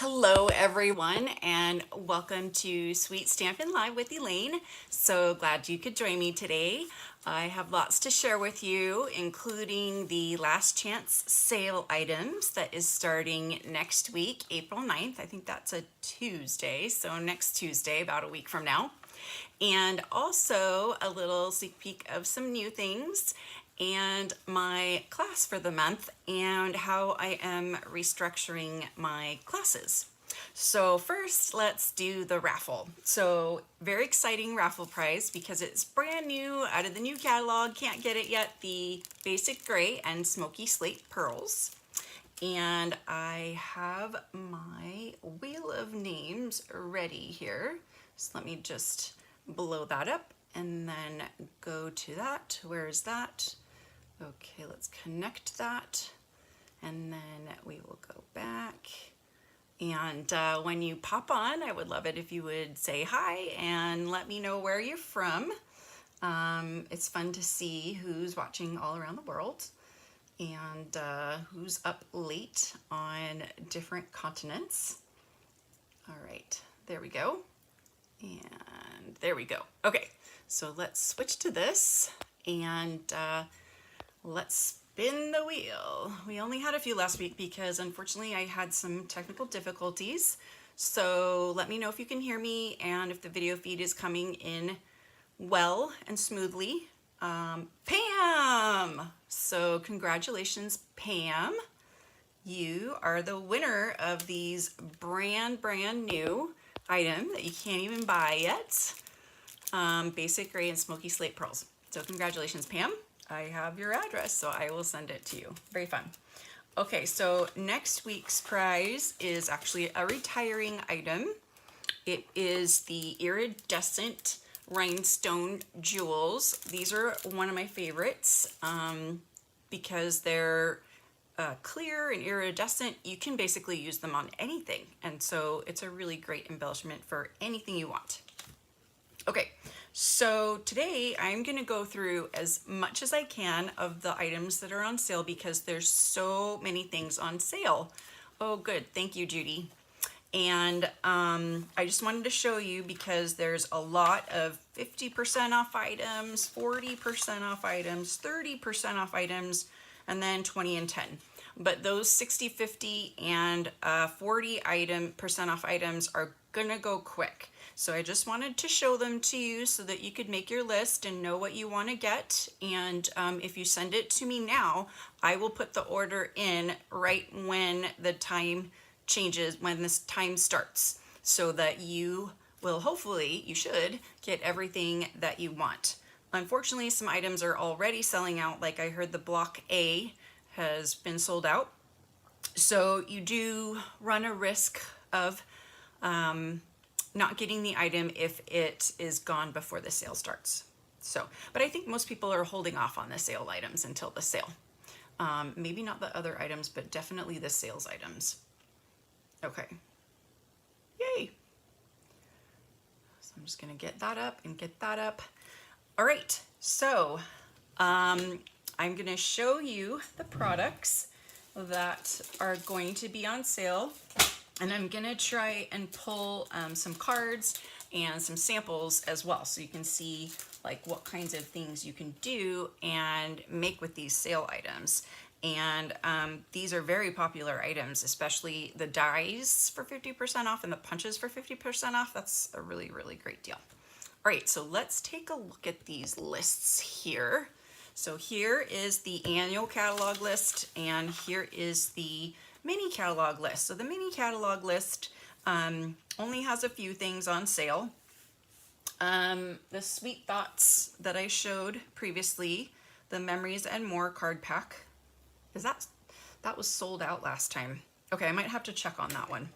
Hello everyone and welcome to Sweet Stampin' Live with Elaine. So glad you could join me today. I have lots to share with you, including the last chance sale items that is starting next week, April 9th. I think that's a Tuesday, so next Tuesday, about a week from now. And also a little sneak peek of some new things and my class for the month and how I am restructuring my classes. So first, let's do the raffle. So very exciting raffle prize because it's brand new out of the new catalog. Can't get it yet. The basic gray and smoky slate pearls. And I have my wheel of names ready here. So let me just blow that up and then go to that. Where is that? Okay, let's connect that, and then we will go back. And when you pop on, I would love it if you would say hi and let me know where you're from. It's fun to see who's watching all around the world and who's up late on different continents. All right, there we go. And there we go. Okay, so let's switch to this and let's spin the wheel. We only had a few last week because unfortunately I had some technical difficulties. So let me know if you can hear me and if the video feed is coming in well and smoothly. Pam! So congratulations, Pam. You are the winner of these brand new item that you can't even buy yet. Basic gray and smoky slate pearls. So congratulations, Pam. I have your address, so I will send it to you. Very fun. Okay, so next week's prize is actually a retiring item. It is the iridescent rhinestone jewels. These are one of my favorites because they're clear and iridescent. You can basically use them on anything, and so it's a really great embellishment for anything you want. Okay, so today I'm going to go through as much as I can of the items that are on sale because there's so many things on sale. Oh, good. Thank you, Judy. And I just wanted to show you because there's a lot of 50% off items, 40% off items, 30% off items, and then 20 and 10. But those 60, 50, and 40% off items are gonna go quick. So I just wanted to show them to you so that you could make your list and know what you want to get. And if you send it to me now, I will put the order in right when the time changes, when this time starts, so that you will hopefully, you should, get everything that you want. Unfortunately, some items are already selling out. Like I heard the block A has been sold out. So you do run a risk of not getting the item if it is gone before the sale starts. So, but I think most people are holding off on the sale items until the sale. Maybe not the other items, but definitely the sales items. Okay. Yay. So I'm just gonna get that up and get that up. All right, so I'm gonna show you the products that are going to be on sale. And I'm gonna try and pull some cards and some samples as well, so you can see like what kinds of things you can do and make with these sale items. And these are very popular items, especially the dies for 50% off and the punches for 50% off. That's a really, really great deal. All right, so let's take a look at these lists here. So here is the annual catalog list, and here is the mini catalog list. So the mini catalog list only has a few things on sale. The Sweet Thoughts that I showed previously, the Memories and More card pack, that was sold out last time. Okay, I might have to check on that one.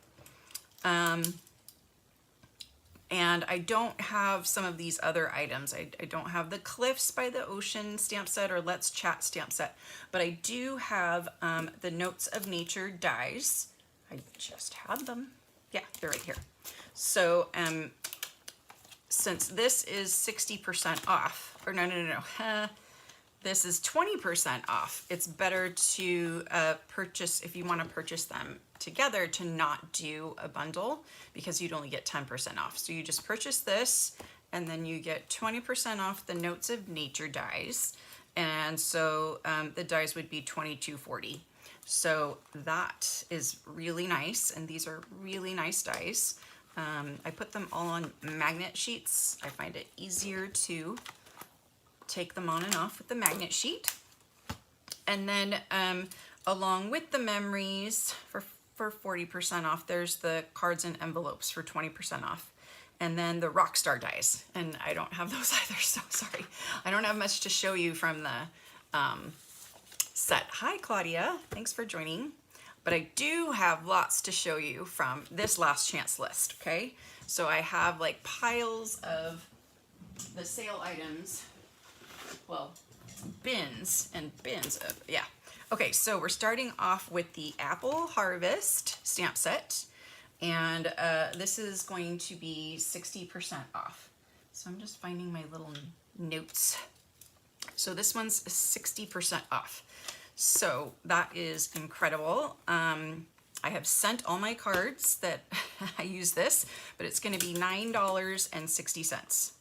And I don't have some of these other items. I don't have the Cliffs by the Ocean stamp set or Let's Chat stamp set, but I do have the Notes of Nature dies. I just had them. Yeah, they're right here. So since this is 60% off, or no, this is 20% off. It's better to purchase, if you want to purchase them together, to not do a bundle because you'd only get 10% off. So you just purchase this and then you get 20% off the Notes of Nature dies. And so the dies would be $22.40. So that is really nice, and these are really nice dies. I put them all on magnet sheets. I find it easier to take them on and off with the magnet sheet. And then along with the memories for 40% off, there's the cards and envelopes for 20% off. And then the Rockstar dies, and I don't have those either, so sorry. I don't have much to show you from the set. Hi, Claudia, thanks for joining. But I do have lots to show you from this last chance list, okay? So I have like piles of the sale items, well, bins and bins of, yeah. Okay, so we're starting off with the Apple Harvest stamp set. And this is going to be 60% off. So I'm just finding my little notes. So this one's 60% off. So that is incredible. I have sent all my cards that I use this, but it's going to be $9.60.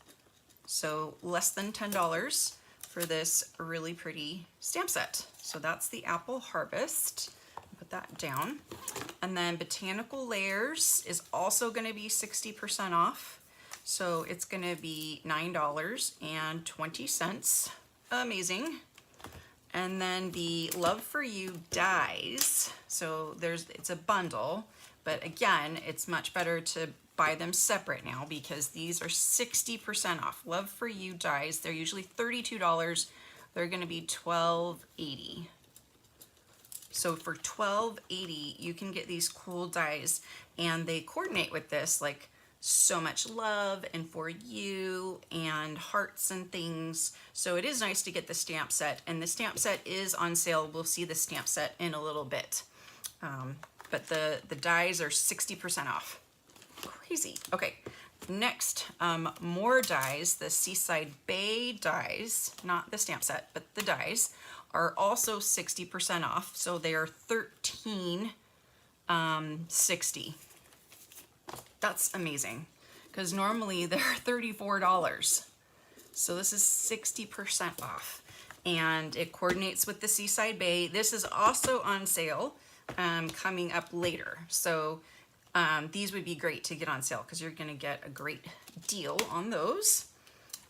So less than $10 for this really pretty stamp set. So that's the Apple Harvest. Put that down. And then Botanical Layers is also going to be 60% off. So it's going to be $9.20. Amazing. And then the Love for You dies. So it's a bundle, but again, it's much better to buy them separate now because these are 60% off. Love for You dies. They're usually $32. They're going to be $12.80. So for $12.80, you can get these cool dies, and they coordinate with this, like so much love and for you and hearts and things. So it is nice to get the stamp set, and the stamp set is on sale. We'll see the stamp set in a little bit. But the dies are 60% off. Crazy. Okay, next, more dies. The Seaside Bay dies, not the stamp set, but the dies, are also 60% off. So they are $13.60. That's amazing, because normally they're $34. So this is 60% off, and it coordinates with the Seaside Bay. This is also on sale coming up later. So these would be great to get on sale because you're going to get a great deal on those.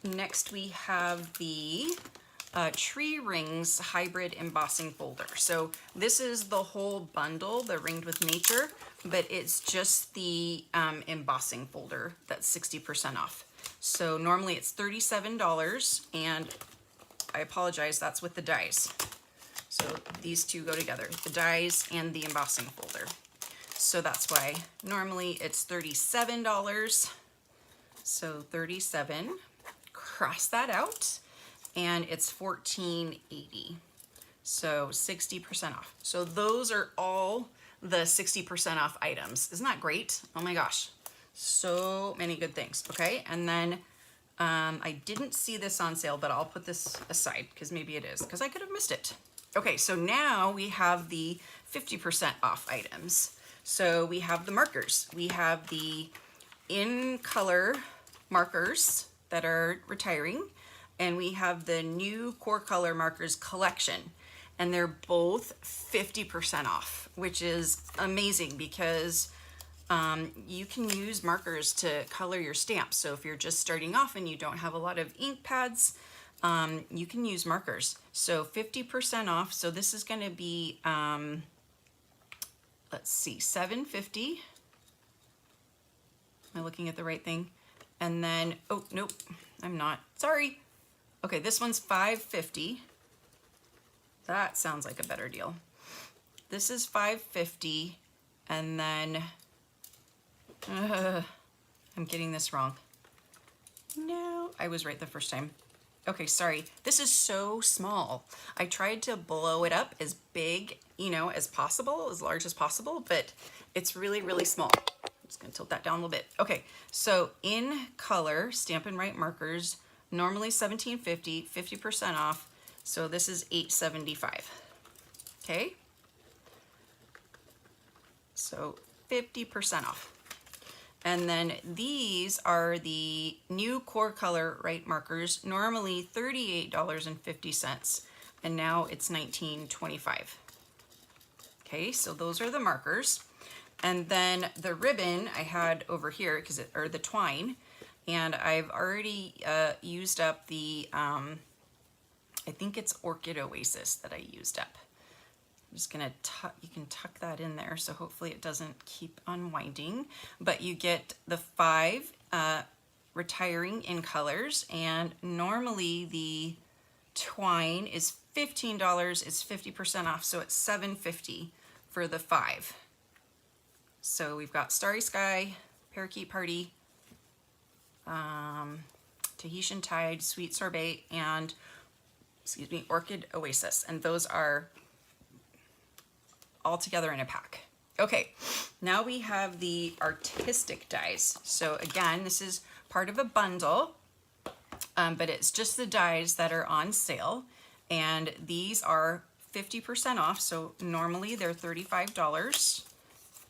Next we have the Tree Rings Hybrid Embossing Folder. So this is the whole bundle, the Ringed with Nature, but it's just the embossing folder that's 60% off. So normally it's $37, and I apologize, that's with the dies. So these two go together, the dies and the embossing folder. So that's why normally it's $37. So 37, cross that out, and it's $14.80. So 60% off. So those are all the 60% off items. Isn't that great? Oh my gosh, so many good things. Okay, and then I didn't see this on sale, but I'll put this aside because maybe it is, because I could have missed it. Okay, so now we have the 50% off items. So we have the markers. We have the in color markers that are retiring, and we have the new core color markers collection, and they're both 50% off, which is amazing because you can use markers to color your stamps. So if you're just starting off and you don't have a lot of ink pads, you can use markers. So 50% off. So this is going to be let's see, $7.50. Am I looking at the right thing? And then, oh, nope, I'm not. Sorry. Okay, this one's $5.50. That sounds like a better deal. This is $5.50, and then, I'm getting this wrong. No, I was right the first time. Okay, sorry. This is so small. I tried to blow it up as big, you know, as possible, as large as possible, but it's really, really small. I'm just gonna tilt that down a little bit. Okay, so in color, Stampin' Write markers, normally $17.50, 50% off. So this is $8.75. Okay. So 50% off. And then these are the new core color right markers, normally $38.50, and now it's $19.25. Okay, so those are the markers. And then the ribbon I had over here, or the twine, and I've already used up the, I think it's Orchid Oasis that I used up. I'm just gonna you can tuck that in there, so hopefully it doesn't keep unwinding. But you get the 5 retiring in colors, and normally the twine is $15. It's 50% off, so it's $7.50 for the 5. So we've got Starry Sky, Parakeet Party, Tahitian Tide, Sweet Sorbet, and Orchid Oasis, and those are all together in a pack. Okay, now we have the artistic dies. So again, this is part of a bundle, but it's just the dies that are on sale, and these are 50% off. So normally they're $35.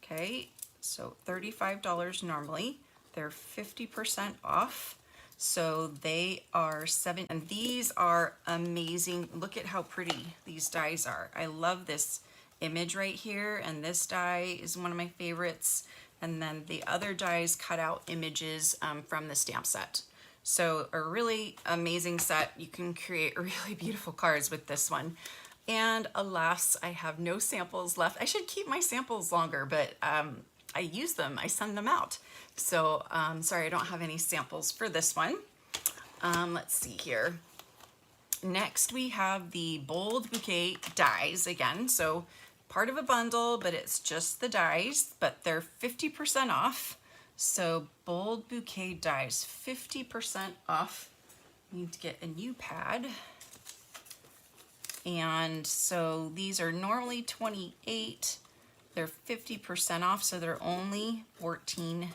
Okay, so $35 normally. They're 50% off. So they are $7, and these are amazing. Look at how pretty these dies are. I love this image right here, and this die is one of my favorites, and then the other dies cut out images from the stamp set. So a really amazing set. You can create really beautiful cards with this one. And alas, I have no samples left. I should keep my samples longer, but I use them, I send them out. So sorry, I don't have any samples for this one. Let's see here. Next we have the Bold Bouquet dies again. So part of a bundle, but it's just the dies, but they're 50% off. So Bold Bouquet dies, 50% off. Need to get a new pad. And so these are normally $28. They're 50% off, so they're only $14.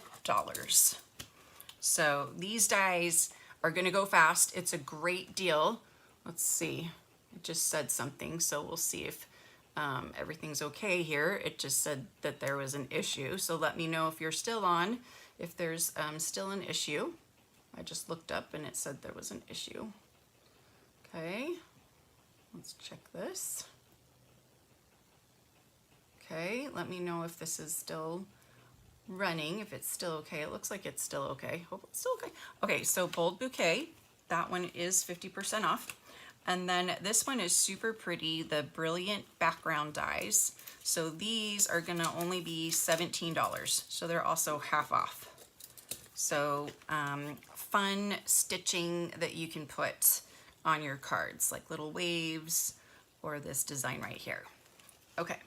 So these dies are gonna go fast. It's a great deal. Let's see, it just said something, so we'll see if everything's okay here. It just said that there was an issue, so let me know if you're still on, if there's still an issue. I just looked up and it said there was an issue. Okay, let's check this. Okay, let me know if this is still running, if it's still okay. It looks like it's still okay. Hope it's still okay. Okay, so Bold Bouquet, that one is 50% off. And then this one is super pretty, the Brilliant Background dies. So these are gonna only be $17. So they're also half off. So fun stitching that you can put on your cards, like little waves or this design right here. Okay.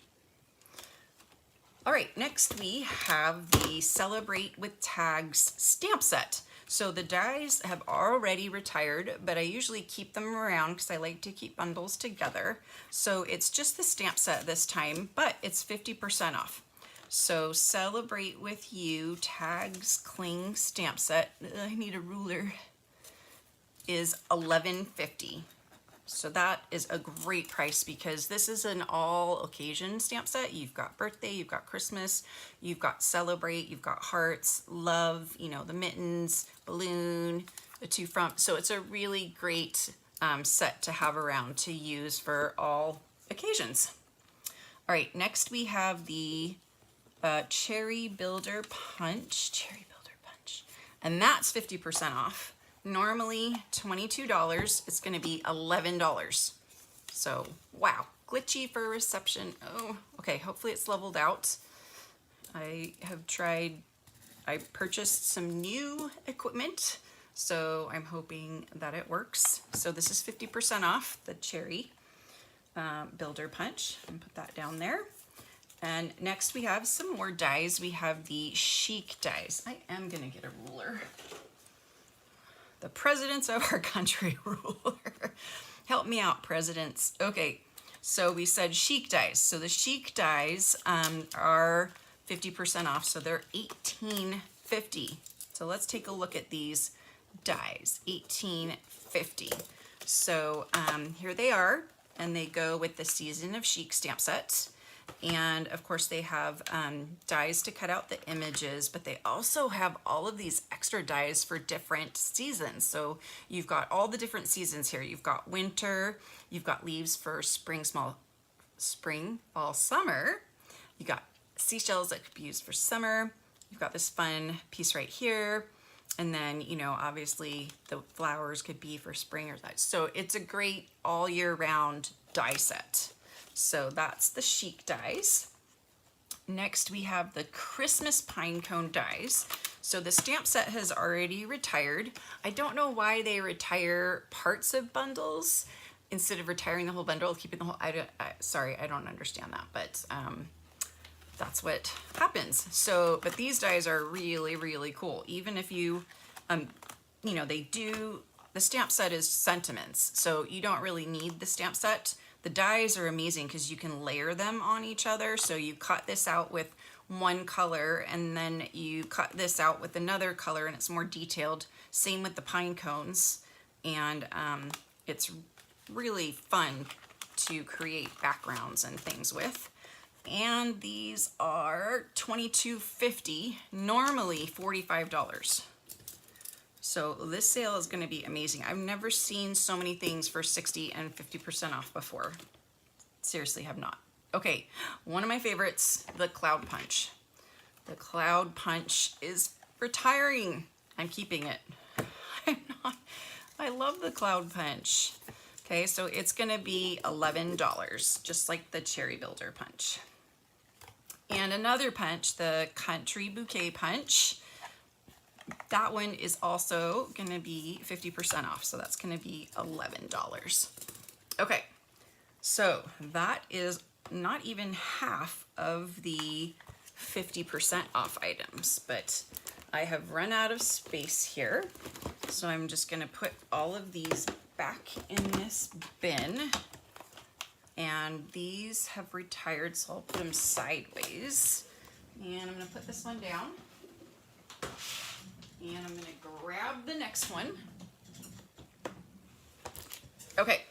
All right, next we have the Celebrate with Tags stamp set. So the dies have already retired, but I usually keep them around because I like to keep bundles together. So it's just the stamp set this time, but it's 50% off. So Celebrate with You Tags Cling stamp set, I need a ruler, is $11.50. So that is a great price because this is an all occasion stamp set. You've got birthday, you've got Christmas, you've got celebrate, you've got hearts, love, you know, the mittens, balloon, the two front. So it's a really great set to have around to use for all occasions. All right, next we have the Cherry Builder Punch, and that's 50% off. Normally $22, it's gonna be $11. So, wow, glitchy for reception. Oh, okay, hopefully it's leveled out. I purchased some new equipment, so I'm hoping that it works. So this is 50% off the Cherry Builder Punch, and put that down there. And next we have some more dies. We have the Chic dies. I am gonna get a ruler. The presidents of our country ruler. Help me out, presidents. Okay, so we said Chic dies. So the Chic dies are 50% off, so they're $18.50. So let's take a look at these dies, $18.50. So here they are, and they go with the Season of Chic stamp set. And of course they have dies to cut out the images, but they also have all of these extra dies for different seasons. So you've got all the different seasons here. You've got winter, you've got leaves for spring, fall, summer. You got seashells that could be used for summer. You've got this fun piece right here. And then, you know, obviously the flowers could be for spring or that. So it's a great all year round die set. So that's the Chic dies. Next we have the Christmas pine cone dies. So the stamp set has already retired. I don't know why they retire parts of bundles instead of retiring the whole bundle, keeping the whole, sorry, I don't understand that, but that's what happens. So, but these dies are really, really cool. Even if you, you know, the stamp set is sentiments, so you don't really need the stamp set. The dies are amazing because you can layer them on each other. So you cut this out with one color and then you cut this out with another color and it's more detailed. Same with the pine cones. And it's really fun to create backgrounds and things with. And these are $22.50, normally $45. So this sale is going to be amazing. I've never seen so many things for 60 and 50% off before. Seriously, have not. Okay, one of my favorites, the Cloud Punch. The Cloud Punch is retiring. I'm keeping it. I love the Cloud Punch. Okay, so it's going to be $11, just like the Cherry Builder Punch. And another punch, the Country Bouquet Punch. That one is also going to be 50% off, so that's going to be $11. Okay, so that is not even half of the 50% off items, but I have run out of space here, so I'm just going to put all of these back in this bin. And these have retired, so I'll put them sideways. And I'm going to put this one down. And I'm going to grab the next one. Okay.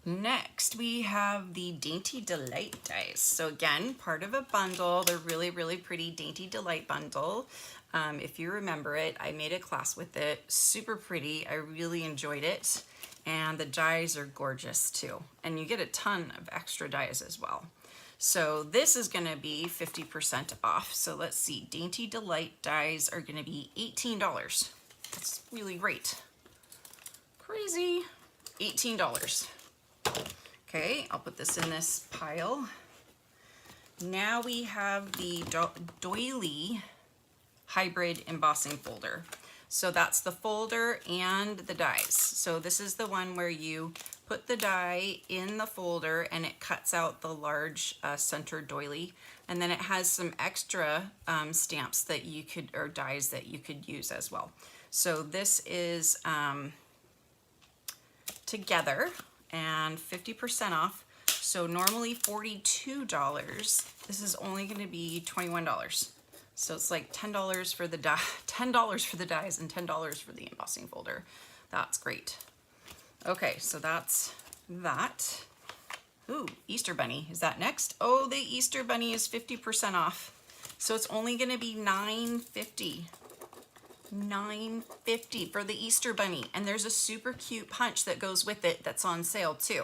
Next, we have the Dainty Delight dies. So again, part of a bundle. They're really, really pretty Dainty Delight bundle. If you remember it, I made a class with it. Super pretty. I really enjoyed it. And the dies are gorgeous too. And you get a ton of extra dies as well. So this is going to be 50% off. So let's see, Dainty Delight dies are going to be $18. That's really great. Crazy. $18. Okay, I'll put this in this pile. Now we have the Doily Hybrid Embossing Folder. So that's the folder and the dies. So this is the one where you put the die in the folder and it cuts out the large center doily. And then it has some extra stamps that you could, or dies that you could use as well. So this is together and 50% off. So normally $42. This is only going to be $21. So it's like $10 for the die, $10 for the dies, and $10 for the embossing folder. That's great. Okay, so that's that. Ooh, Easter Bunny, is that next? Oh, the Easter Bunny is 50% off. So it's only gonna be $9.50. $9.50 for the Easter Bunny. And there's a super cute punch that goes with it that's on sale too.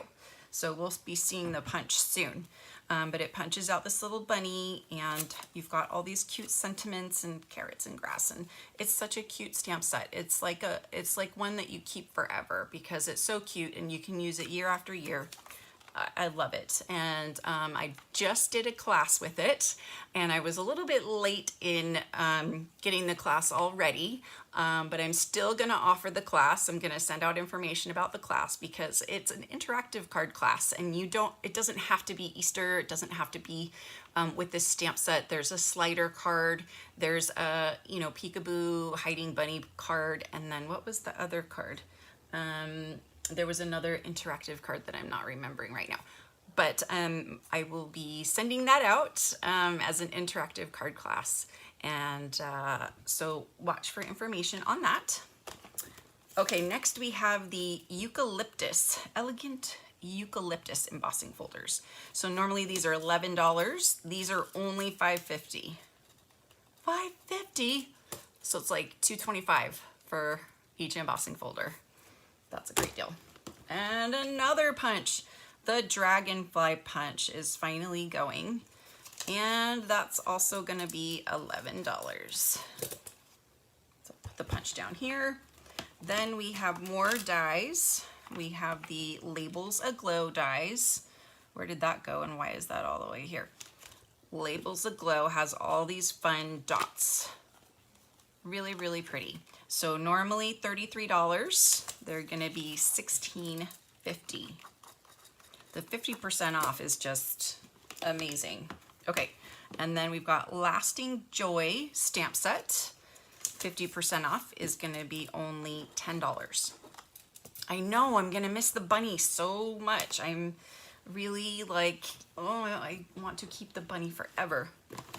So we'll be seeing the punch soon. But it punches out this little bunny and you've got all these cute sentiments and carrots and grass, and it's such a cute stamp set. It's like one that you keep forever because it's so cute and you can use it year after year. I love it. And I just did a class with it and I was a little bit late in getting the class all ready, but I'm still gonna offer the class. I'm gonna send out information about the class because it's an interactive card class and it doesn't have to be Easter, it doesn't have to be with this stamp set. There's a slider card, there's a, peekaboo hiding bunny card, and then what was the other card? There was another interactive card that I'm not remembering right now, but I will be sending that out as an interactive card class, and so watch for information on that. Okay, next we have the elegant eucalyptus embossing folders. So normally these are $11. These are only $5.50. $5.50? So it's like $2.25 for each embossing folder. That's a great deal. And another punch. The Dragonfly punch is finally going. And that's also gonna be $11. So put the punch down here. Then we have more dies. We have the Labels Aglow dies. Where did that go and why is that all the way here? Labels Aglow has all these fun dots. Really, really pretty. So normally $33, they're gonna be $16.50. The 50% off is just amazing. Okay, and then we've got Lasting Joy stamp set. 50% off is gonna be only $10. I know I'm gonna miss the bunny so much. I'm really like, oh, I want to keep the bunny forever.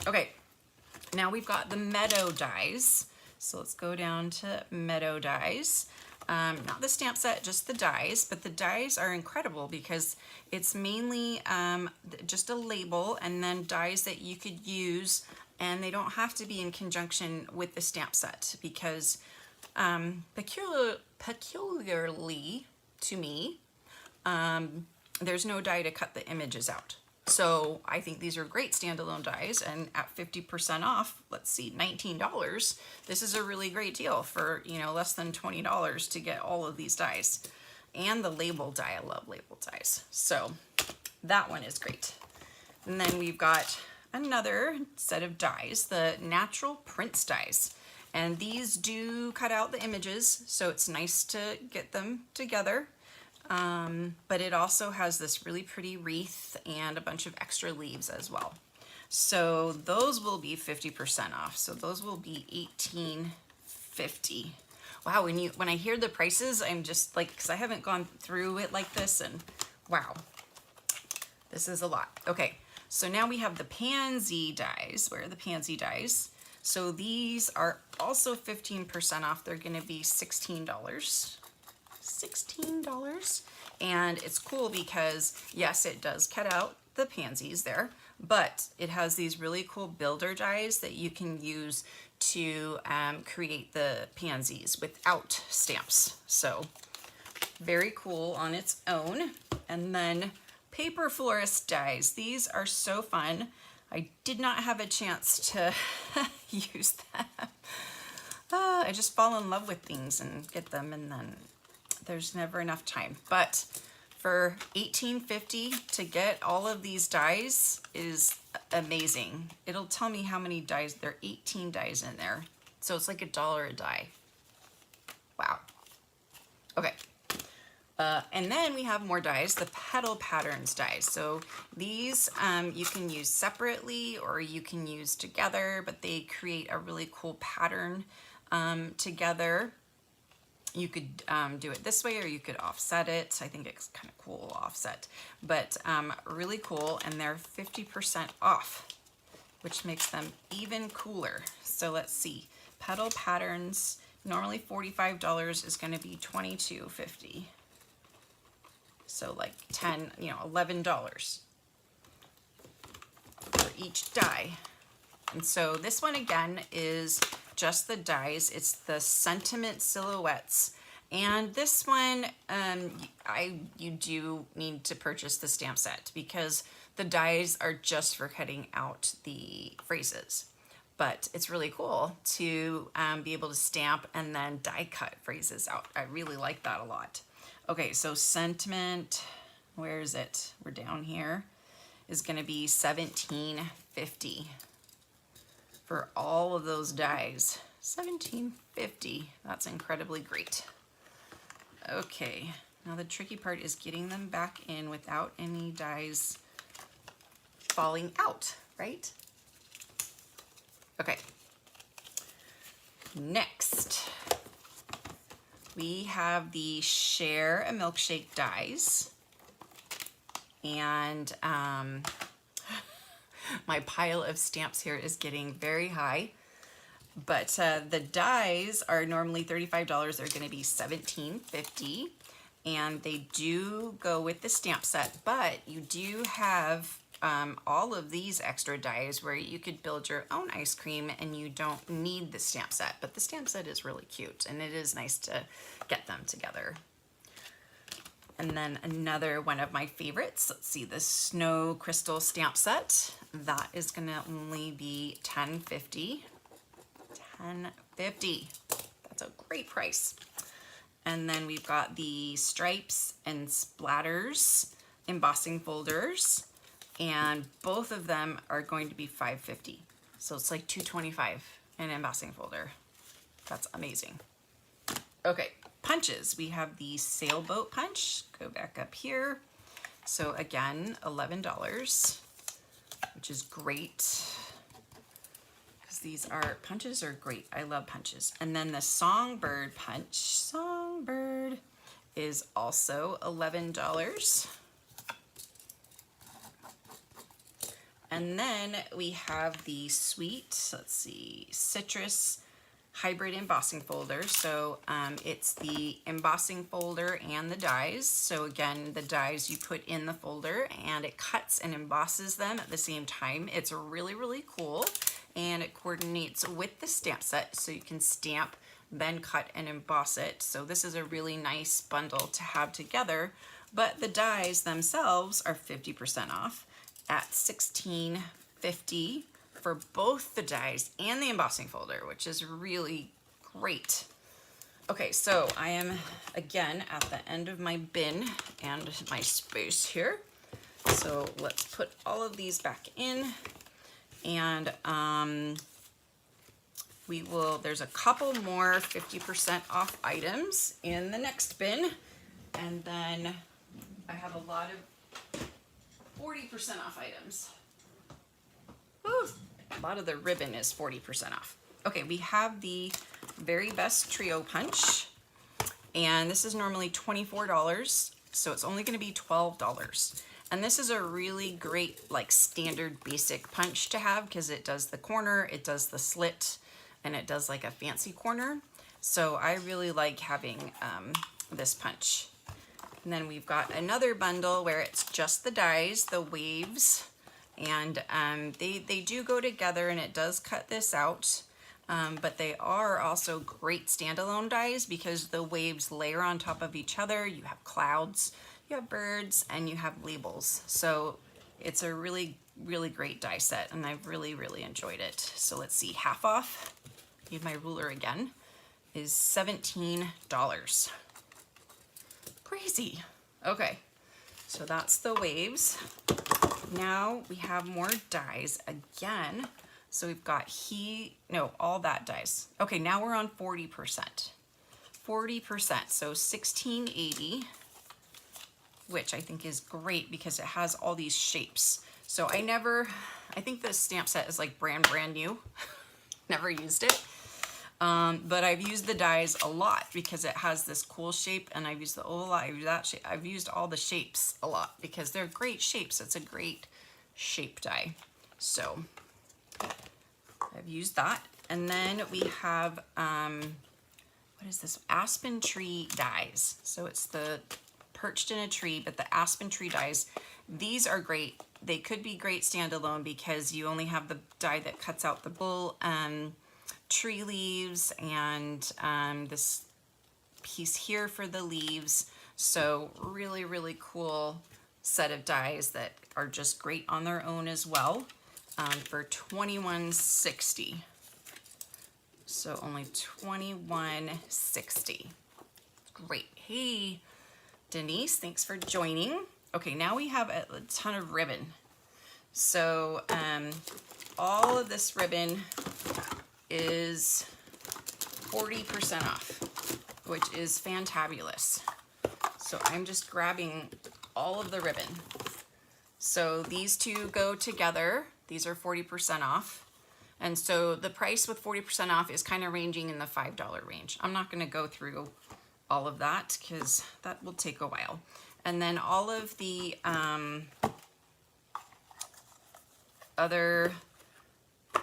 Okay, now we've got the Meadow dies. So let's go down to Meadow dies. Not the stamp set, just the dies, but the dies are incredible because it's mainly just a label and then dies that you could use, and they don't have to be in conjunction with the stamp set because peculiarly to me, there's no die to cut the images out. So I think these are great standalone dies, and at 50% off, let's see, $19. This is a really great deal for, you know, less than $20 to get all of these dies. And the label die, I love label dies. So that one is great. And then we've got another set of dies, the Natural Prints dies. And these do cut out the images, so it's nice to get them together. But it also has this really pretty wreath and a bunch of extra leaves as well. So those will be 50% off. So those will be $18.50. Wow, when I hear the prices, I'm just like, because I haven't gone through it like this, and wow, this is a lot. Okay, so now we have the Pansy dies. Where are the Pansy dies? So these are also 15% off. They're gonna be $16. $16. And it's cool because yes, it does cut out the pansies there, but it has these really cool builder dies that you can use to create the pansies without stamps. So very cool on its own. And then Paper Florist dies. These are so fun. I did not have a chance to use them. I just fall in love with things and get them, and then there's never enough time. But for $18.50 to get all of these dies is amazing. It'll tell me how many dies. There are 18 dies in there. So it's like $1 a die. Wow. Okay. And then we have more dies, the Petal Patterns dies. So these you can use separately or you can use together, but they create a really cool pattern together. You could do it this way or you could offset it. I think it's kind of cool offset, but really cool, and they're 50% off, which makes them even cooler. So let's see, Petal Patterns, normally $45 is gonna be $22.50. So like $11 for each die. And so this one again is just the dies. It's the Sentiment Silhouettes. And this one, you do need to purchase the stamp set because the dies are just for cutting out the phrases. But it's really cool to be able to stamp and then die cut phrases out. I really like that a lot. Okay, so Sentiment, where is it? We're down here, is gonna be $17.50 for all of those dies. $17.50, that's incredibly great. Okay, now the tricky part is getting them back in without any dies falling out, right? Okay, next we have the Share a Milkshake dies, and my pile of stamps here is getting very high. But the dies are normally $35. They're going to be $17.50, and they do go with the stamp set, but you do have all of these extra dies where you could build your own ice cream and you don't need the stamp set. But the stamp set is really cute, and it is nice to get them together. And then another one of my favorites, let's see, the Snow Crystal Stamp Set. That is going to only be $10.50. $10.50. That's a great price. And then we've got the Stripes and Splatters embossing folders, and both of them are going to be $5.50. So it's like $2.25 an embossing folder. That's amazing. Okay, punches. We have the Sailboat Punch. Go back up here. So again, $11, which is great. These are, punches are great. I love punches. And then the Songbird Punch. Songbird is also $11. And then we have the Sweet, let's see, Citrus Hybrid Embossing Folder. So it's the embossing folder and the dies. So again, the dies you put in the folder and it cuts and embosses them at the same time. It's really, really cool. And it coordinates with the stamp set, so you can stamp, then cut and emboss it. So this is a really nice bundle to have together, but the dies themselves are 50% off at $16.50 for both the dies and the embossing folder, which is really great. Okay, so I am again at the end of my bin and my space here. So let's put all of these back in. And there's a couple more 50% off items in the next bin. And then I have a lot of 40% off items. Woo! A lot of the ribbon is 40% off. Okay, we have the Very Best Trio Punch. And this is normally $24, so it's only gonna be $12. And this is a really great, like, standard basic punch to have because it does the corner, it does the slit, and it does like a fancy corner. So I really like having this punch. And then we've got another bundle where it's just the dies, the waves, and they do go together, and it does cut this out. But they are also great standalone dies because the waves layer on top of each other. You have clouds, you have birds, and you have labels. So it's a really, really great die set, and I've really, really enjoyed it. So let's see, half off, need my ruler again, is $17. Crazy. Okay, so that's the waves. Now we have more dies again. So we've got all that dies. Okay, now we're on 40%. 40%, so $16.80. Which I think is great because it has all these shapes. So I think the stamp set is like brand new. Never used it. But I've used the dies a lot because it has this cool shape, and I've used the oval, I've used that shape. I've used all the shapes a lot because they're great shapes. It's a great shape die. So I've used that. And then we have, what is this? Aspen Tree dies. So it's the Perched in a Tree, but the Aspen Tree dies, these are great. They could be great standalone because you only have the die that cuts out the bull tree leaves and this piece here for the leaves. So really, really cool set of dies that are just great on their own as well for $21.60. So only $21.60. Great. Hey, Denise, thanks for joining. Okay, now we have a ton of ribbon. So all of this ribbon is 40% off, which is fantabulous. So I'm just grabbing all of the ribbon. So these two go together. These are 40% off. And so the price with 40% off is kind of ranging in the $5 range. I'm not going to go through all of that because that will take a while. And then all of the other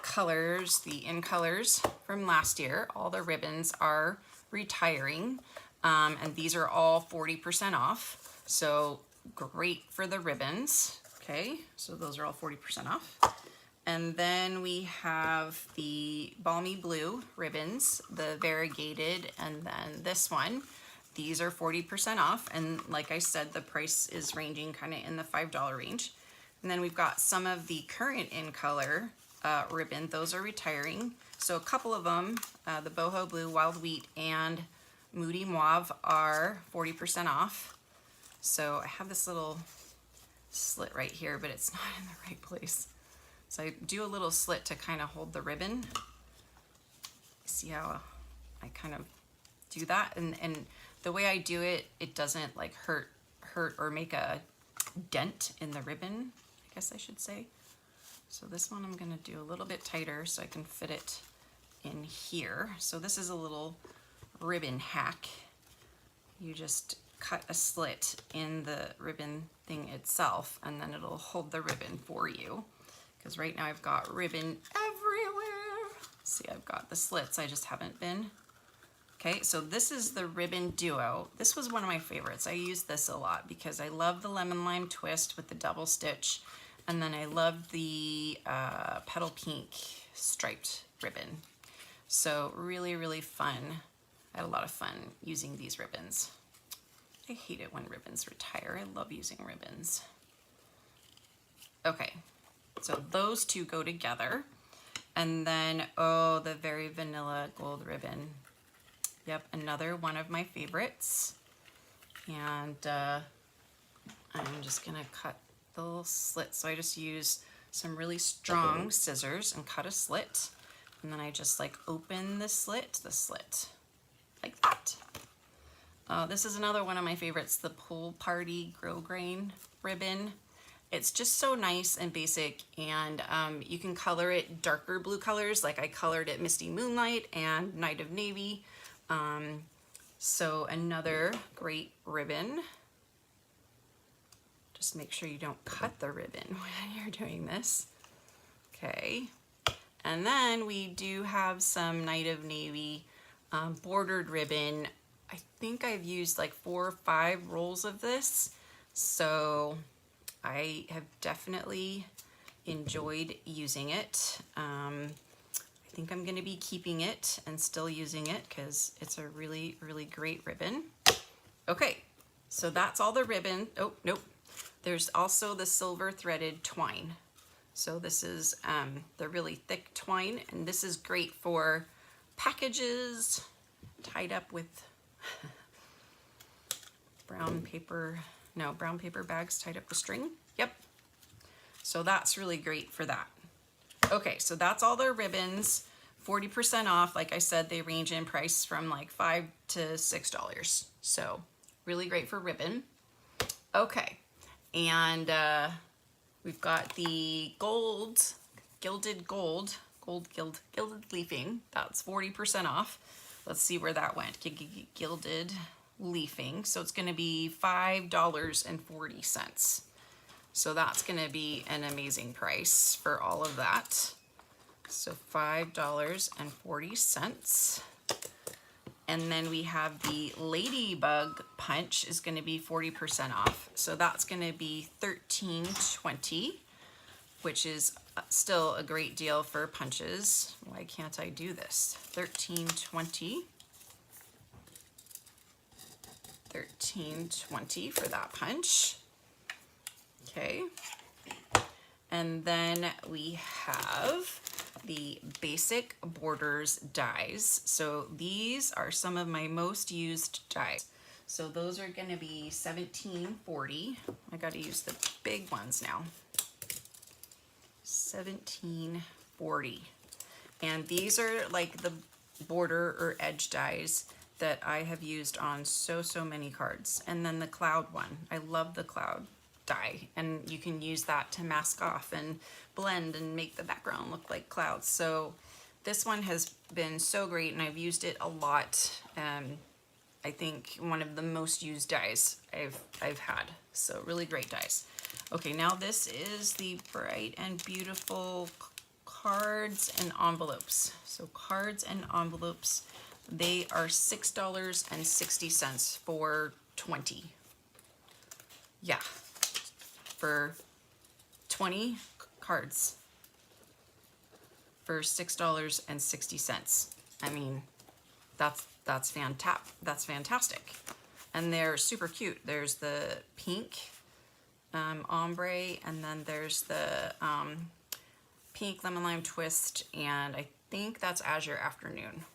colors, the in colors from last year. All the ribbons are retiring, and these are all 40% off. So great for the ribbons. Okay, so those are all 40% off. And then we have the Balmy Blue ribbons, the variegated, and then this one. These are 40% off, and like I said, the price is ranging kind of in the $5 range. And then we've got some of the current in color ribbon. Those are retiring. So a couple of them, the Boho Blue, Wild Wheat, and Moody Mauve are 40% off. So I have this little slit right here, but it's not in the right place. So I do a little slit to kind of hold the ribbon. See how I kind of do that? And the way I do it, it doesn't like hurt or make a dent in the ribbon, I guess I should say. So this one I'm gonna do a little bit tighter so I can fit it in here. So this is a little ribbon hack. You just cut a slit in the ribbon thing itself, and then it'll hold the ribbon for you. Because right now I've got ribbon everywhere. See, I've got the slits, I just haven't been. Okay, so this is the Ribbon Duo. This was one of my favorites. I use this a lot because I love the lemon lime twist with the double stitch, and then I love the petal pink striped ribbon. So really, really fun. I had a lot of fun using these ribbons. I hate it when ribbons retire. I love using ribbons. Okay, so those two go together. And then, oh, the very vanilla gold ribbon. Yep, another one of my favorites. And I'm just gonna cut the little slit. So I just use some really strong scissors and cut a slit. And then I just like open the slit, like that. This is another one of my favorites, the Pool Party Grosgrain ribbon. It's just so nice and basic, and you can color it darker blue colors, like I colored it Misty Moonlight and Night of Navy. So another great ribbon. Just make sure you don't cut the ribbon when you're doing this. Okay, and then we do have some Night of Navy bordered ribbon. I think I've used like 4 or 5 rolls of this, so I have definitely enjoyed using it. I think I'm going to be keeping it and still using it because it's a really, really great ribbon. Okay, so that's all the ribbon. Oh, nope. There's also the silver threaded twine. So this is the really thick twine, and this is great for packages tied up with brown paper bags tied up with string. Yep. So that's really great for that. Okay, so that's all their ribbons, 40% off. Like I said, they range in price from like $5 to $6. So really great for ribbon. Okay, and we've got the gilded leafing. That's 40% off. Let's see where that went. Gilded leafing. So it's going to be $5.40. So that's going to be an amazing price for all of that. So $5.40. And then we have the Ladybug Punch is going to be 40% off. So that's going to be $13.20, which is still a great deal for punches. Why can't I do this? $13.20. $13.20 for that punch. Okay, and then we have the Basic Borders dies. So these are some of my most used dies. So those are going to be $17.40. I got to use the big ones now. $17.40. And these are like the border or edge dies that I have used on so many cards. And then the cloud one. I love the cloud die, and you can use that to mask off and blend and make the background look like clouds. So this one has been so great, and I've used it a lot. I think one of the most used dies I've had. So really great dies. Okay, now this is the Bright and Beautiful cards and envelopes. So cards and envelopes, they are $6.60 for 20. Yeah, for 20 cards for $6.60. I mean, that's fantastic. And they're super cute. There's the pink ombre, and then there's the pink lemon lime twist, and I think that's Azure Afternoon.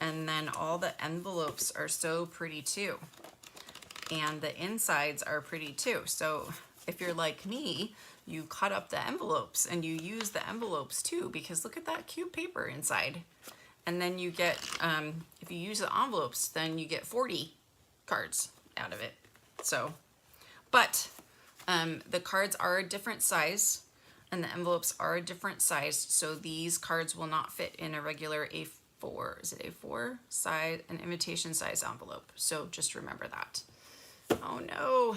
And then all the envelopes are so pretty too. And the insides are pretty too. So if you're like me, you cut up the envelopes and you use the envelopes too, because look at that cute paper inside. And then you get, if you use the envelopes, then you get 40 cards out of it. So, but the cards are a different size and the envelopes are a different size. So these cards will not fit in a regular A4, is it A4 size, an invitation size envelope. So just remember that. Oh no,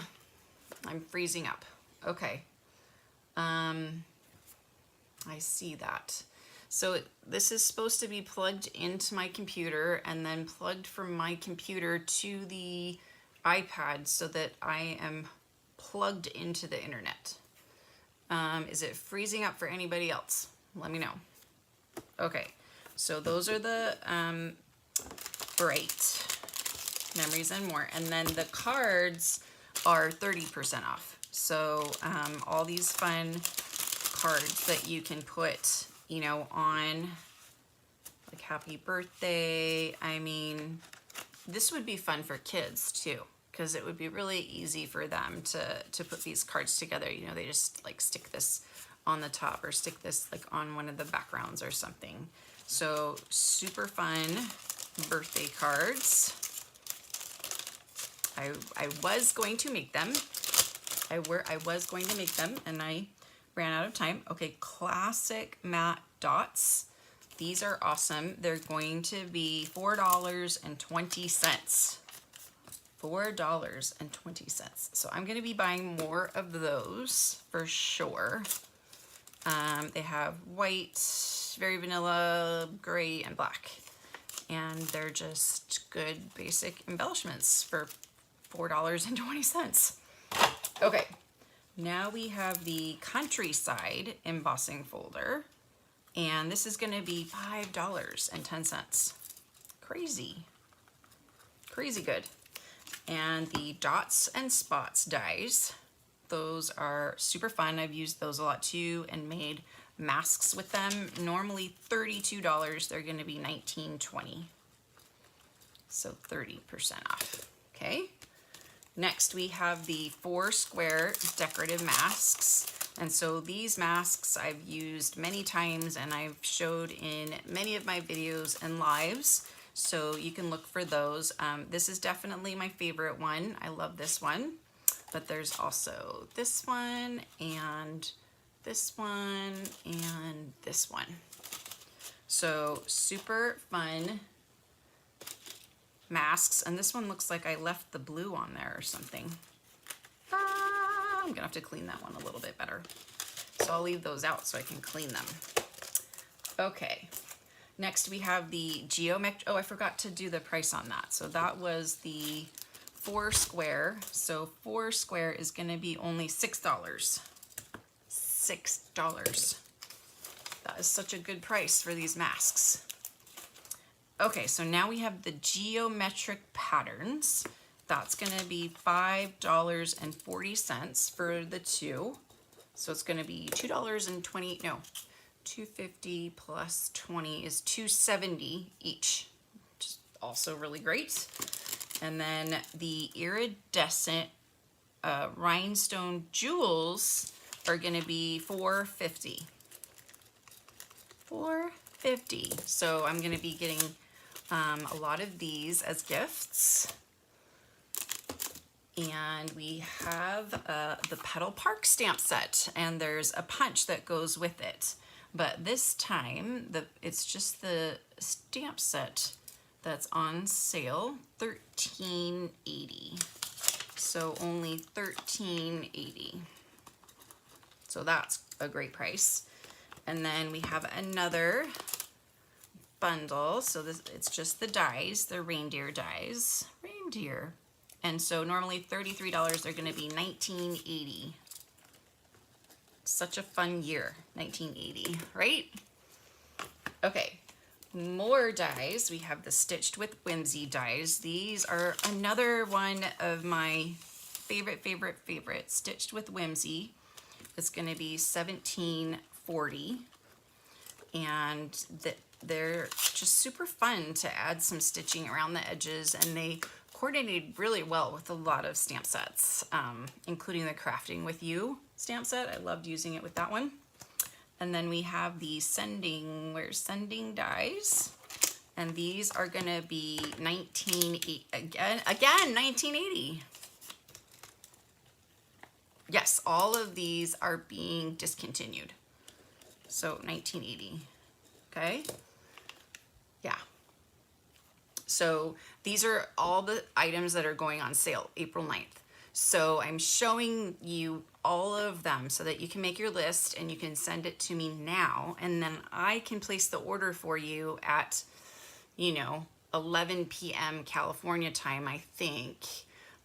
I'm freezing up. Okay. I see that. So this is supposed to be plugged into my computer and then plugged from my computer to the iPad so that I am plugged into the internet. Is it freezing up for anybody else? Let me know. Okay, so those are the Bright Memories and More. And then the cards are 30% off. So all these fun cards that you can put, you know, on like happy birthday. I mean, this would be fun for kids too, because it would be really easy for them to put these cards together. You know, they just like stick this on the top or stick this like on one of the backgrounds or something. So super fun birthday cards. I was going to make them. I was going to make them and I ran out of time. Okay, classic matte dots. These are awesome. They're going to be $4.20. $4.20. So I'm going to be buying more of those for sure. They have white, very vanilla, gray, and black. And they're just good basic embellishments for $4.20. Okay, now we have the Countryside embossing folder, and this is going to be $5.10. Crazy, crazy good. And the Dots and Spots dies, those are super fun. I've used those a lot too and made masks with them. Normally $32, they're going to be $19.20. So 30% off. Okay. Next, we have the 4 square decorative masks. And so these masks I've used many times and I've showed in many of my videos and lives. So you can look for those. This is definitely my favorite one. I love this one. But there's also this one and this one and this one. So super fun masks, and this one looks like I left the blue on there or something. I'm gonna have to clean that one a little bit better. So I'll leave those out so I can clean them. Okay, next we have the geometric, oh, I forgot to do the price on that. So that was the 4 square. So 4 square is gonna be only $6. $6. That is such a good price for these masks. Okay, so now we have the geometric patterns. That's gonna be $5.40 for the 2. So it's gonna be $2.20, no, $2.50 plus 20 is $2.70 each, which is also really great. And then the iridescent rhinestone jewels are gonna be $4.50. $4.50. So I'm gonna be getting a lot of these as gifts. And we have the Petal Park stamp set, and there's a punch that goes with it. But this time, it's just the stamp set that's on sale, $13.80. So only $13.80. So that's a great price. And then we have another bundle. So this, it's just the dies, the reindeer dies. Reindeer. And so normally $33, they're going to be $19.80. Such a fun year, 1980, right? Okay, more dies. We have the Stitched with Whimsy dies. These are another one of my favorite. Stitched with Whimsy. It's going to be $17.40, and they're just super fun to add some stitching around the edges, and they coordinated really well with a lot of stamp sets, including the Crafting With You stamp set. I loved using it with that one. And then we have the Sending dies, and these are gonna be again $19.80. Yes, all of these are being discontinued. So $19.80. Okay. Yeah. So these are all the items that are going on sale April 9th. So I'm showing you all of them so that you can make your list and you can send it to me now, and then I can place the order for you at, 11 p.m. California time, I think.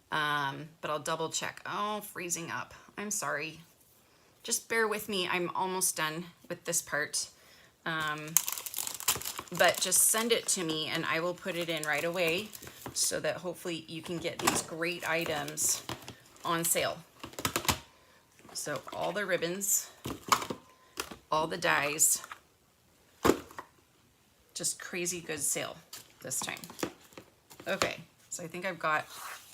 But I'll double check. Oh, freezing up. I'm sorry. Just bear with me. I'm almost done with this part. But just send it to me and I will put it in right away so that hopefully you can get these great items on sale. So all the ribbons, all the dies, just crazy good sale this time. Okay, so I think I've got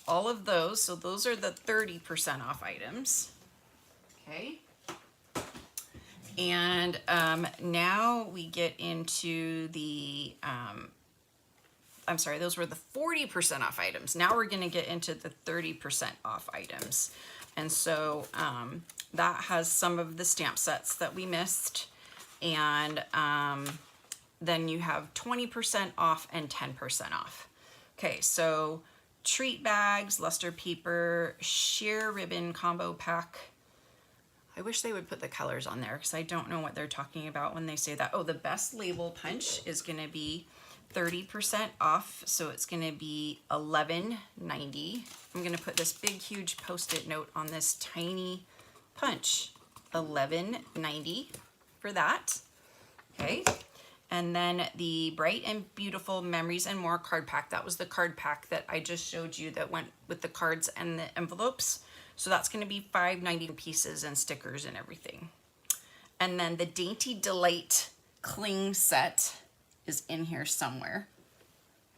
all of those. So those are the 30% off items. Okay. And now we get into the, I'm sorry, those were the 40% off items. Now we're going to get into the 30% off items. And so that has some of the stamp sets that we missed. And then you have 20% off and 10% off. Okay, so treat bags, luster paper, sheer ribbon combo pack. I wish they would put the colors on there because I don't know what they're talking about when they say that. Oh, the best label punch is going to be 30% off. So it's going to be $11.90. I'm going to put this big, huge Post-it note on this tiny punch. $11.90 for that. Okay. And then the Bright and Beautiful Memories and More card pack. That was the card pack that I just showed you that went with the cards and the envelopes. So that's going to be $5.90 pieces and stickers and everything. And then the Dainty Delight Cling Set is in here somewhere.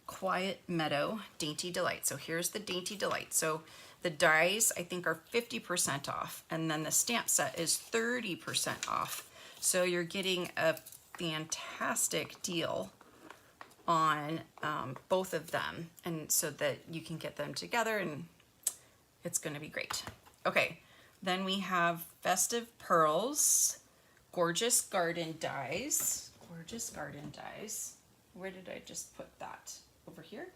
Quiet Meadow Dainty Delight. So here's the Dainty Delight. So the dies I think are 50% off, and then the stamp set is 30% off. So you're getting a fantastic deal on both of them, and so that you can get them together and it's going to be great. Okay, then we have Festive Pearls, Gorgeous Garden Dies. Gorgeous Garden Dies. Where did I just put that? Over here?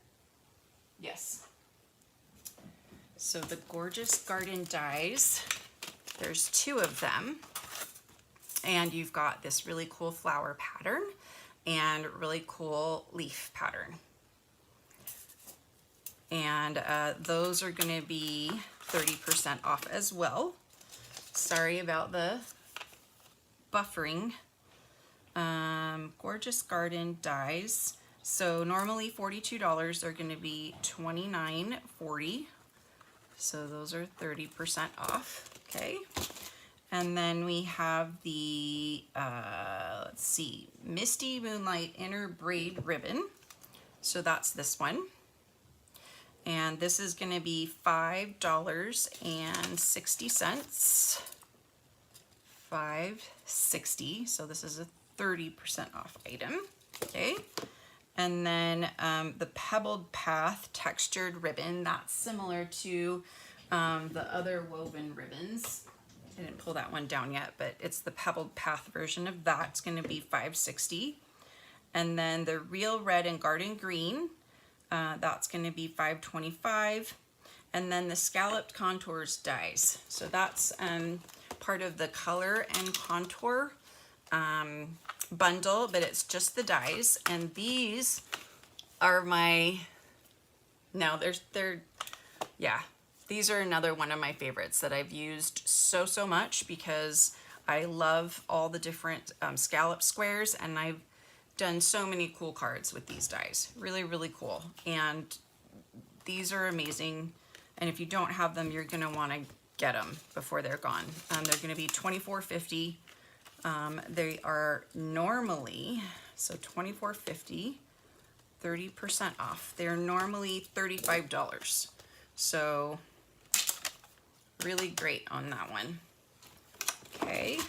Yes. So the Gorgeous Garden Dies, there's 2 of them. And you've got this really cool flower pattern and really cool leaf pattern. And those are going to be 30% off as well. Sorry about the buffering. Gorgeous Garden Dies. So normally $42, they're going to be $29.40. So those are 30% off. Okay. And then we have the, let's see, Misty Moonlight Inner Braid Ribbon. So that's this one. And this is going to be $5.60. $5.60. So this is a 30% off item. Okay. And then the Pebbled Path Textured Ribbon. That's similar to the other woven ribbons. I didn't pull that one down yet, but it's the Pebbled Path version of that. It's going to be $5.60. And then the Real Red and Garden Green. That's going to be $5.25. And then the Scalloped Contours dies. So that's part of the color and contour bundle, but it's just the dies. And these are my, now yeah, these are another one of my favorites that I've used so much because I love all the different scallop squares, and I've done so many cool cards with these dies. Really cool. And these are amazing. And if you don't have them, you're gonna wanna get them before they're gone. They're gonna be $24.50. They are normally, so $24.50, 30% off. They're normally $35. So really great on that one. Okay.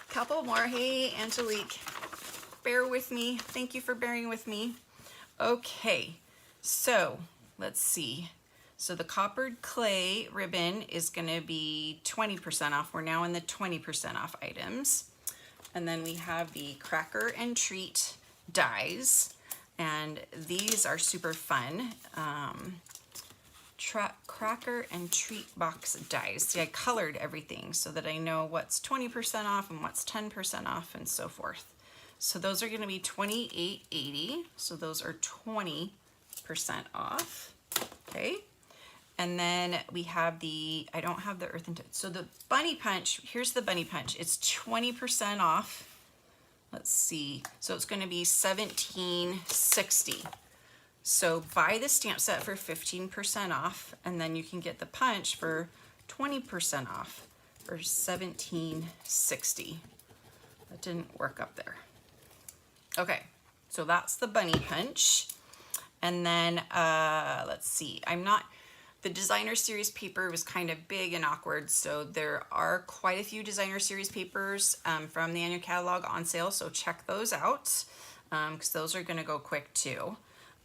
Couple more. Hey, Angelique, bear with me. Thank you for bearing with me. Okay, so let's see. So the coppered clay ribbon is going to be 20% off. We're now in the 20% off items. And then we have the cracker and treat dies. And these are super fun. Cracker and treat box dies. See, I colored everything so that I know what's 20% off and what's 10% off and so forth. So those are going to be $28.80. So those are 20% off. Okay. And then we have the, I don't have the earth and so the bunny punch, here's the bunny punch. It's 20% off. Let's see. So it's going to be $17.60. So buy the stamp set for 15% off, and then you can get the punch for 20% off for $17.60. That didn't work up there. Okay, so that's the bunny punch. And then let's see. The designer series paper was kind of big and awkward, so there are quite a few designer series papers from the annual catalog on sale, so check those out because those are going to go quick too.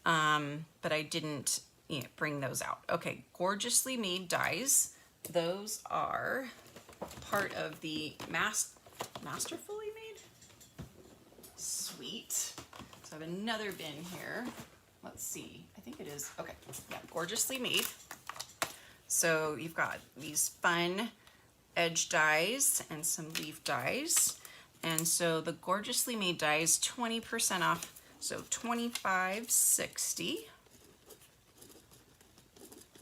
But I didn't bring those out. Okay, gorgeously made dies. Those are part of the masterfully made. Sweet. So I have another bin here. Let's see. I think it is. Okay. Yeah, gorgeously made. So you've got these fun edge dies and some leaf dies. And so the gorgeously made dies, 20% off. So $25.60.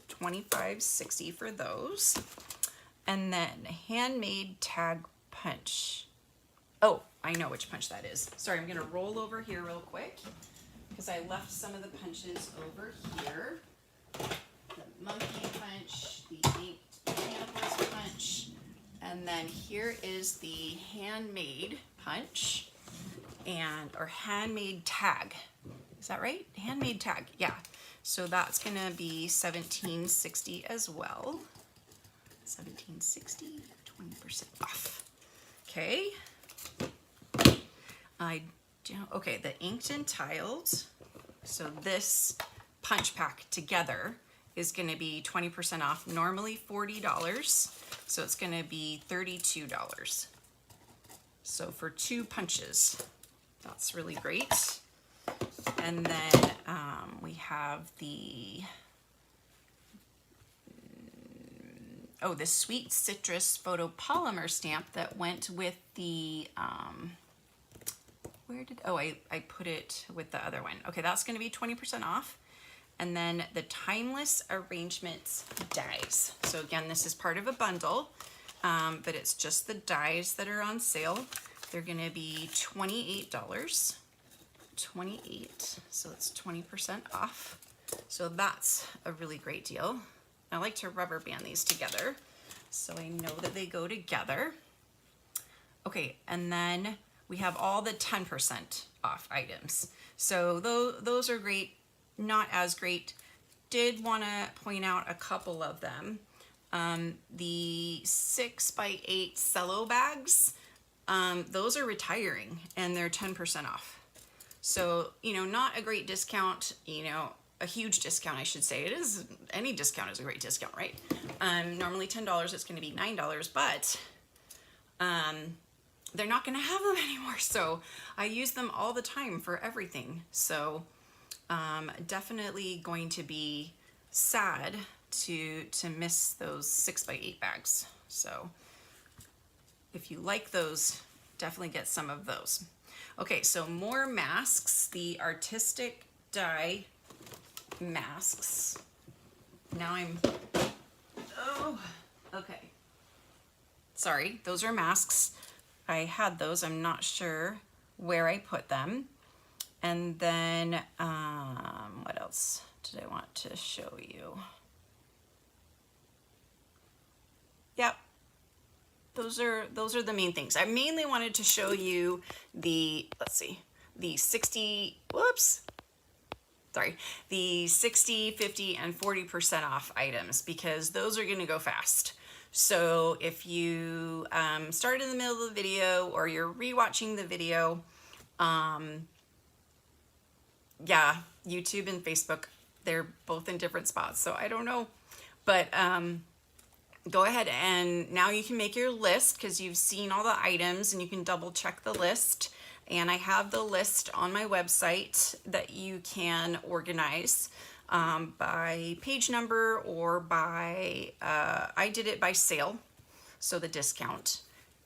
$25.60 for those. And then handmade tag punch. Oh, I know which punch that is. Sorry, I'm gonna roll over here real quick because I left some of the punches over here. The monkey punch, the inked cannabis punch, and then here is the handmade punch or handmade tag. Is that right? Handmade tag, yeah. So that's gonna be $17.60 as well. $17.60, 20% off. Okay. Okay, the inked and tiled. So this punch pack together is going to be 20% off, normally $40. So it's going to be $32. So for 2 punches, that's really great. And then we have the, this sweet citrus photopolymer stamp that went with the, I put it with the other one. Okay, that's going to be 20% off. And then the timeless arrangements dies. So again, this is part of a bundle, but it's just the dies that are on sale. They're going to be $28. 28, so it's 20% off. So that's a really great deal. I like to rubber band these together so I know that they go together. Okay, and then we have all the 10% off items. So those are great, not as great. Did want to point out a couple of them. The 6x8 cello bags, those are retiring and they're 10% off. So, not a great discount, a huge discount, I should say. It is, any discount is a great discount, right? Normally $10, it's going to be $9, but they're not going to have them anymore. So I use them all the time for everything. So definitely going to be sad to miss those 6x8 bags. So if you like those, definitely get some of those. Okay, so more masks, the artistic die masks. Now oh, okay. Sorry, those are masks. I had those, I'm not sure where I put them. And then, what else did I want to show you? Yep, those are the main things. I mainly wanted to show you the, let's see, the 60, whoops, sorry, the 60, 50, and 40% off items, because those are gonna go fast. So if you start in the middle of the video or you're rewatching the video, yeah, YouTube and Facebook, they're both in different spots, so I don't know. But go ahead and now you can make your list because you've seen all the items and you can double check the list. And I have the list on my website that you can organize by page number or by, I did it by sale, so the discount.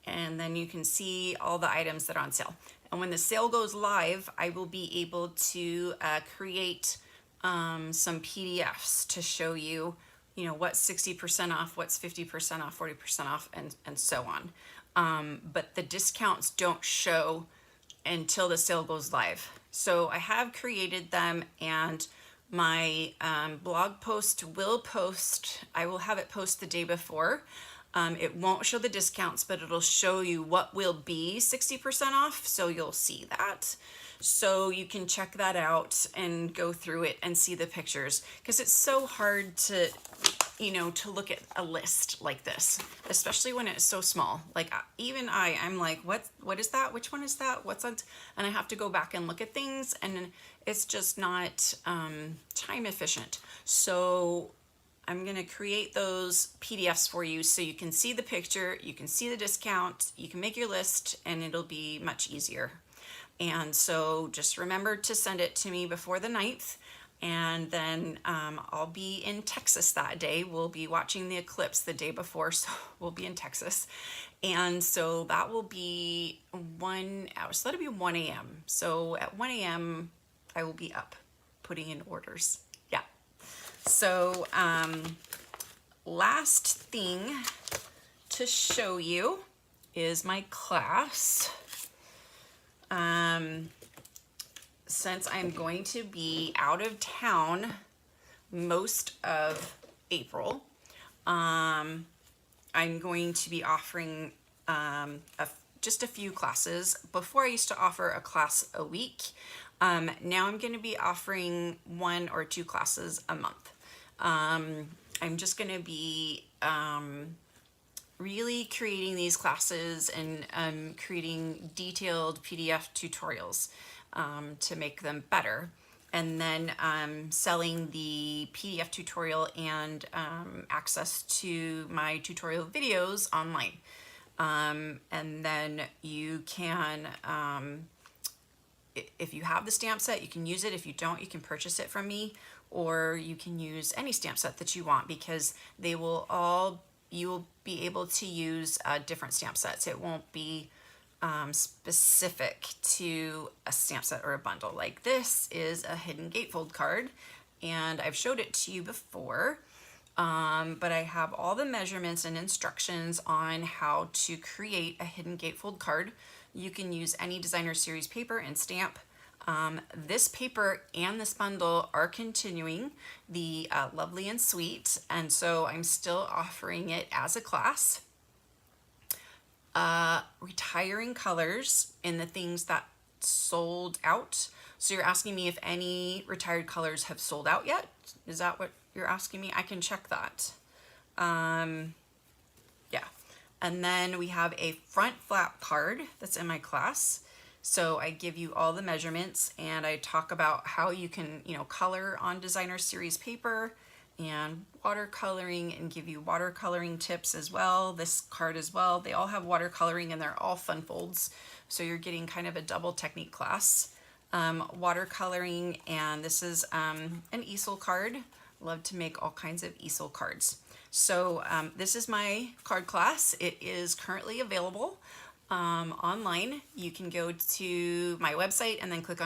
And then you can see all the items that are on sale. And when the sale goes live, I will be able to create some PDFs to show you, you know, what's 60% off, what's 50% off, 40% off, and so on. But the discounts don't show until the sale goes live. So I have created them, and my blog post will post, I will have it post the day before. It won't show the discounts, but it'll show you what will be 60% off, so you'll see that. So you can check that out and go through it and see the pictures, because it's so hard to, you know, to look at a list like this, especially when it's so small. Like even I'm like, what is that? Which one is that? What's on? And I have to go back and look at things, and it's just not time efficient. So I'm gonna create those PDFs for you so you can see the picture, you can see the discount, you can make your list, and it'll be much easier. And so just remember to send it to me before the 9th, and then I'll be in Texas that day. We'll be watching the eclipse the day before, so we'll be in Texas. And so that will be 1 hour, so that'll be 1 a.m. So at 1 a.m. I will be up putting in orders. Yeah. So last thing to show you is my class. Since I'm going to be out of town most of April, I'm going to be offering just a few classes. Before I used to offer a class a week. Now I'm going to be offering 1 or 2 classes a month. I'm just going to be really creating these classes and creating detailed PDF tutorials to make them better, and then selling the PDF tutorial and access to my tutorial videos online. And then you can, if you have the stamp set, you can use it. If you don't, you can purchase it from me, or you can use any stamp set that you want, because they will all, you will be able to use different stamp sets. It won't be specific to a stamp set or a bundle. Like this is a hidden gatefold card, and I've showed it to you before, but I have all the measurements and instructions on how to create a hidden gatefold card. You can use any designer series paper and stamp. This paper and this bundle are continuing, the Lovely and Sweet, and so I'm still offering it as a class. Retiring colors in the things that sold out. So you're asking me if any retired colors have sold out yet? Is that what you're asking me? I can check that. Yeah. And then we have a front flap card that's in my class. So I give you all the measurements, and I talk about how you can, you know, color on designer series paper and watercoloring, and give you watercoloring tips as well. This card as well. They all have watercoloring, and they're all fun folds. So you're getting kind of a double technique class. Watercoloring, and this is an easel card. Love to make all kinds of easel cards. So this is my card class. It is currently available online. You can go to my website and then click on